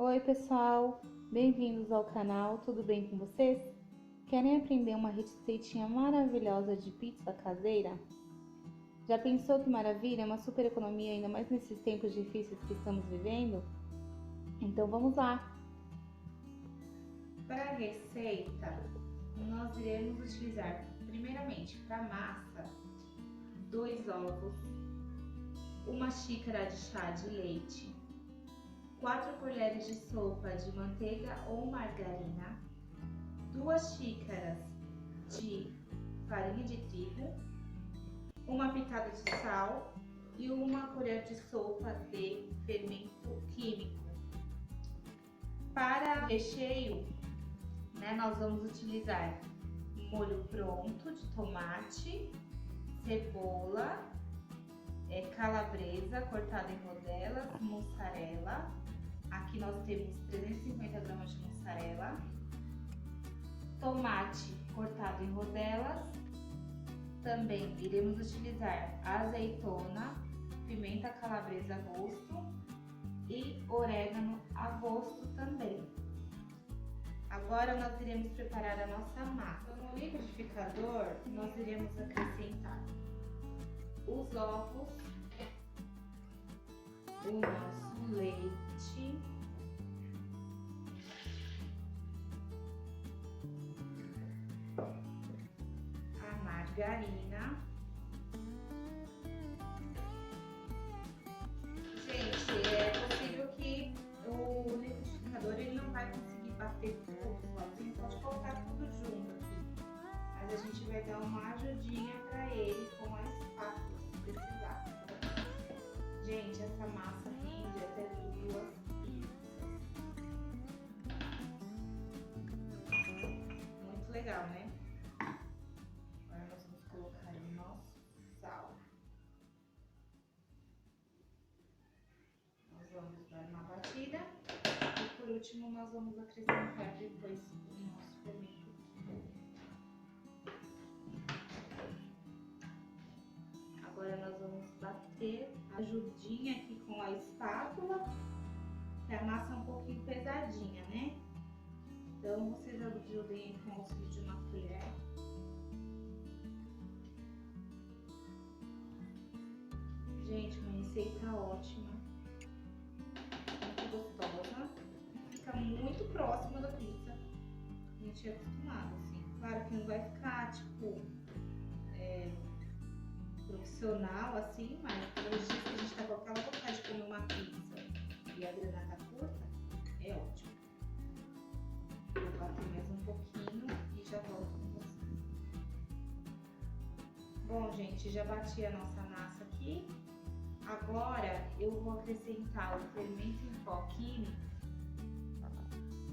Oi pessoal, bem-vindos ao canal, tudo bem com vocês? Querem aprender uma receitinha maravilhosa de pizza caseira? Já pensou que maravilha, uma super economia ainda mais nesses tempos difíceis que estamos vivendo? Então vamos lá! Para a receita, nós iremos utilizar primeiramente para massa 2 ovos, 1 xícara de chá de leite, 4 colheres de sopa de manteiga ou margarina, 2 xícaras de farinha de trigo, 1 pitada de sal e 1 colher de sopa de fermento químico. Para recheio, nós vamos utilizar molho pronto de tomate, cebola, calabresa cortada em rodelas, mussarela. Aqui nós temos 350 gramas de mussarela, tomate cortado em rodelas. Também iremos utilizar azeitona, pimenta calabresa a gosto e orégano a gosto também. Agora nós iremos preparar a nossa massa. No liquidificador nós iremos acrescentar os ovos, o nosso leite, a margarina. Gente, é possível que o liquidificador ele não vai conseguir bater tudo sozinho, pode colocar tudo junto aqui, mas a gente vai dar uma ajudinha para ele com a espátula, se precisar. Gente, essa massa rende até 2 pizzas. Muito legal, né? Agora nós vamos colocar o nosso sal. Nós vamos dar uma batida e por último nós vamos acrescentar depois o nosso fermento químico. Agora nós vamos bater ajudinha aqui com a espátula, que a massa é um pouquinho pesadinha, né? Então vocês ajudem com o auxílio de uma colher. Gente, uma receita ótima, muito gostosa, fica muito próxima da pizza. A gente é acostumado, assim. Claro que não vai ficar tipo profissional assim, mas pelos dias que a gente tá com aquela vontade de comer uma pizza e a grana tá curta, é ótimo. Vou bater mais um pouquinho e já volto com vocês. Bom, gente, já bati a nossa massa aqui. Agora eu vou acrescentar o fermento em pó químico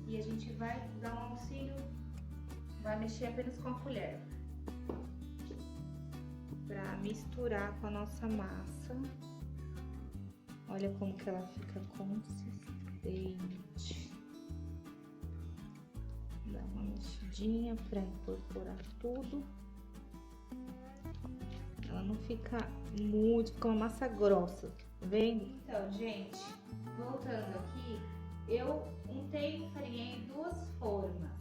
e a gente vai dar um auxílio, vai mexer apenas com a colher para misturar com a nossa massa. Olha como que ela fica consistente. Dá uma mexidinha para incorporar tudo. Ela não fica muito, fica uma massa grossa, tá vendo? Então, gente, voltando aqui, eu untei farinha em 2 formas.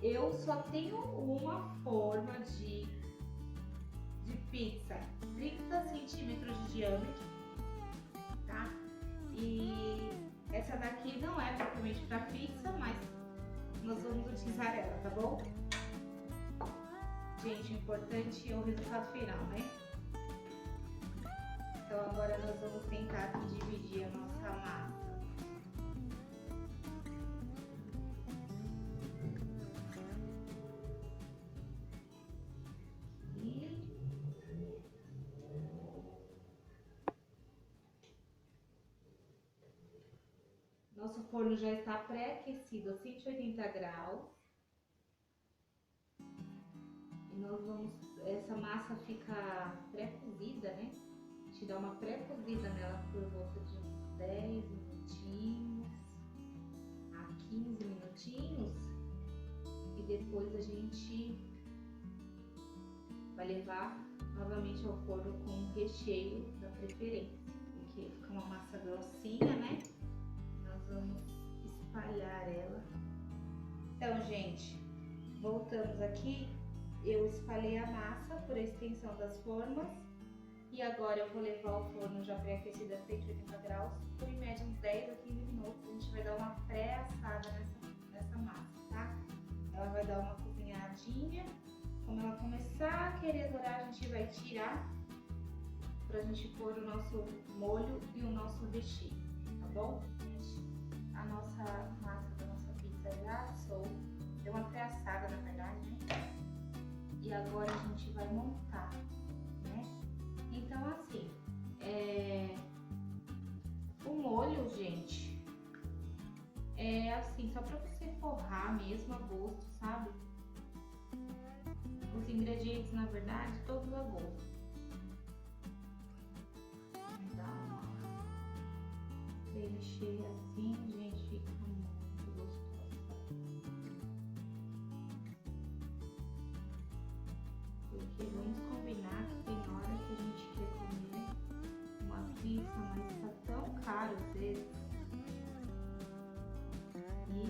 Eu só tenho uma forma de pizza, 30 centímetros de diâmetro, tá? E essa daqui não é propriamente para pizza, mas nós vamos utilizar ela, tá bom? Gente, o importante é o resultado final, né? Então agora nós vamos tentar aqui dividir a nossa massa. Nosso forno já está pré-aquecido a 180 graus. E nós vamos, essa massa fica pré-cozida, né? A gente dá uma pré-cozida nela por volta de uns 10 minutinhos a 15 minutinhos. E depois a gente vai levar novamente ao forno com o recheio da preferência. Porque fica uma massa grossinha, né? Nós vamos espalhar ela. Então, gente, voltamos aqui. Eu espalhei a massa por extensão das formas. E agora eu vou levar ao forno já pré-aquecido a 180 graus por em média uns 10 a 15 minutos. A gente vai dar uma pré-assada nessa massa, tá? Ela vai dar uma cozinhadinha. Quando ela começar a querer dourar, a gente vai tirar pra gente pôr o nosso molho e o nosso recheio, tá bom? A nossa massa da nossa pizza já assou, deu uma pré-assada na verdade, né? E agora a gente vai montar, né? Então assim, o molho, gente, é assim, só pra você forrar mesmo a gosto, sabe? Os ingredientes, na verdade, todos a gosto. Bem cheia assim, gente, fica muito gostosa. Porque vamos combinar que tem hora que a gente quer comer uma pizza, mas tá tão caro às vezes. E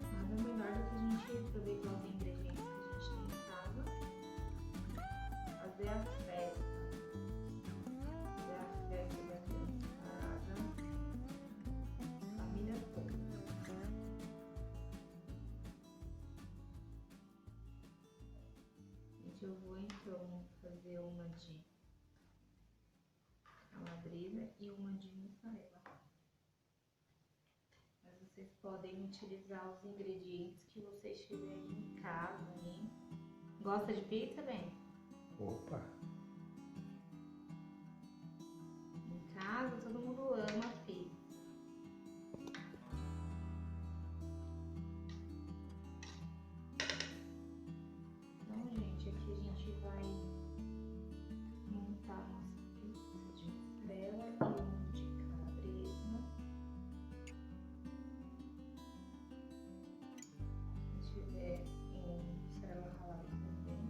nada melhor do que a gente aproveitar os ingredientes que a gente tem em casa, fazer a festa. Eu vou então fazer uma de calabresa e uma de mussarela. Mas vocês podem utilizar os ingredientes que vocês tiverem em casa, hein? Gosta de pizza, bem? Opa! Em casa todo mundo ama pizza. Vai montar nossa pizza de mussarela e uma de calabresa. Se tiver mussarela ralada também,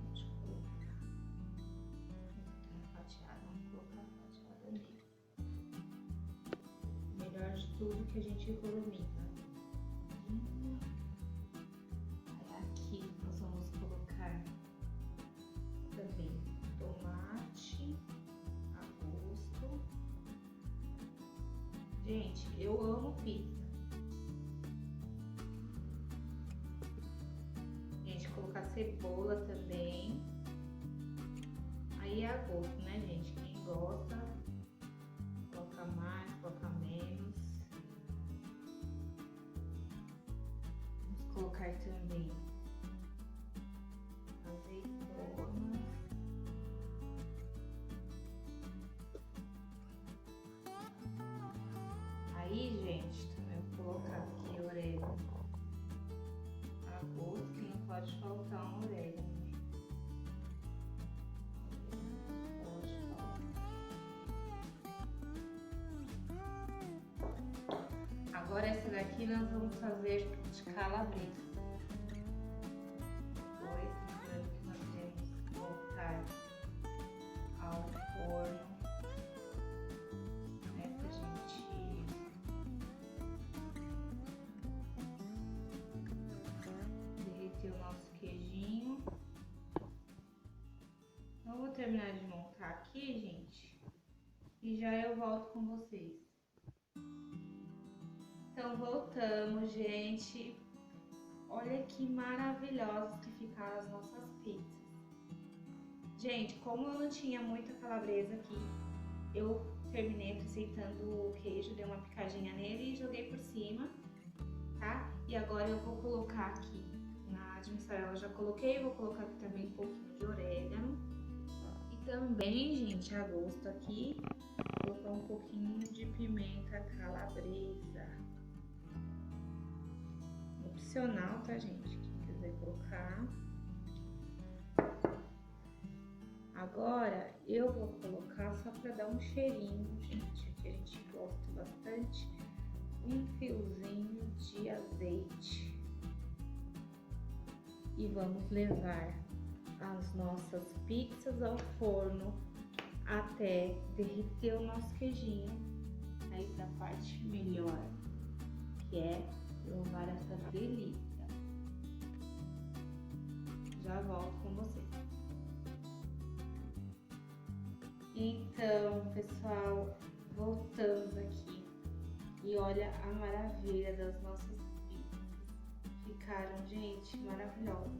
pode colocar. Fatiada, vamos colocar fatiada nele. Melhor de tudo que a gente economiza. Gente, eu amo pizza. Gente, colocar cebola também. Aí é a gosto, né, gente? Quem gosta, coloca mais, coloca menos. Vamos colocar também azeitona. Aí, gente, também vou colocar aqui orégano a gosto, que não pode faltar um orégano. Agora essa daqui nós vamos fazer de calabresa. Depois, lembrando que nós temos que voltar ao forno. O nosso queijinho. Eu vou terminar de montar aqui, gente, e já eu volto com vocês. Então voltamos, gente. Olha que maravilhosas que ficaram as nossas pizzas. Gente, como eu não tinha muita calabresa aqui, eu terminei acrescentando o queijo, dei uma picadinha nele e joguei por cima, tá? E agora eu vou colocar aqui de mussarela, já coloquei, vou colocar aqui também um pouquinho de orégano e também, gente, a gosto aqui, vou colocar um pouquinho de pimenta calabresa, opcional, tá, gente? Quem quiser colocar. Agora eu vou colocar só para dar um cheirinho, gente, que a gente gosta bastante, um fiozinho de azeite. E vamos levar as nossas pizzas ao forno até derreter o nosso queijinho aí para a parte melhor, que é provar essa delícia. Já volto com vocês. Então, pessoal, voltamos aqui e olha a maravilha das nossas pizzas. Ficaram, gente, maravilhosas.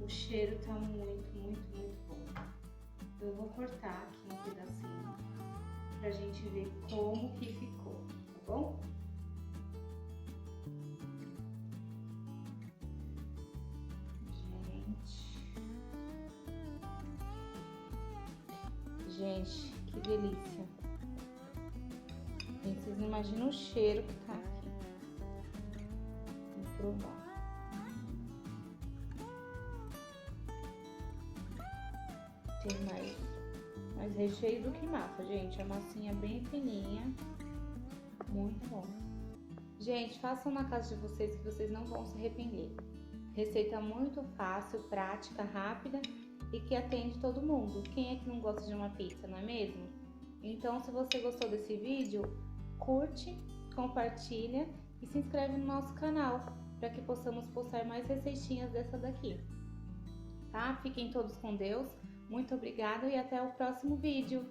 O cheiro tá muito bom. Eu vou cortar aqui um pedacinho pra gente ver como que ficou, tá bom? Gente, que delícia. Gente, vocês não imaginam o cheiro que tá aqui. Vou provar. Tem mais recheio do que massa, gente. A massinha bem fininha. Muito bom. Gente, façam na casa de vocês que vocês não vão se arrepender. Receita muito fácil, prática, rápida e que atende todo mundo. Quem é que não gosta de uma pizza, não é mesmo? Então, se você gostou desse vídeo, curte, compartilha e se inscreve no nosso canal para que possamos postar mais receitinhas dessa daqui. Tá? Fiquem todos com Deus. Muito obrigada e até o próximo vídeo.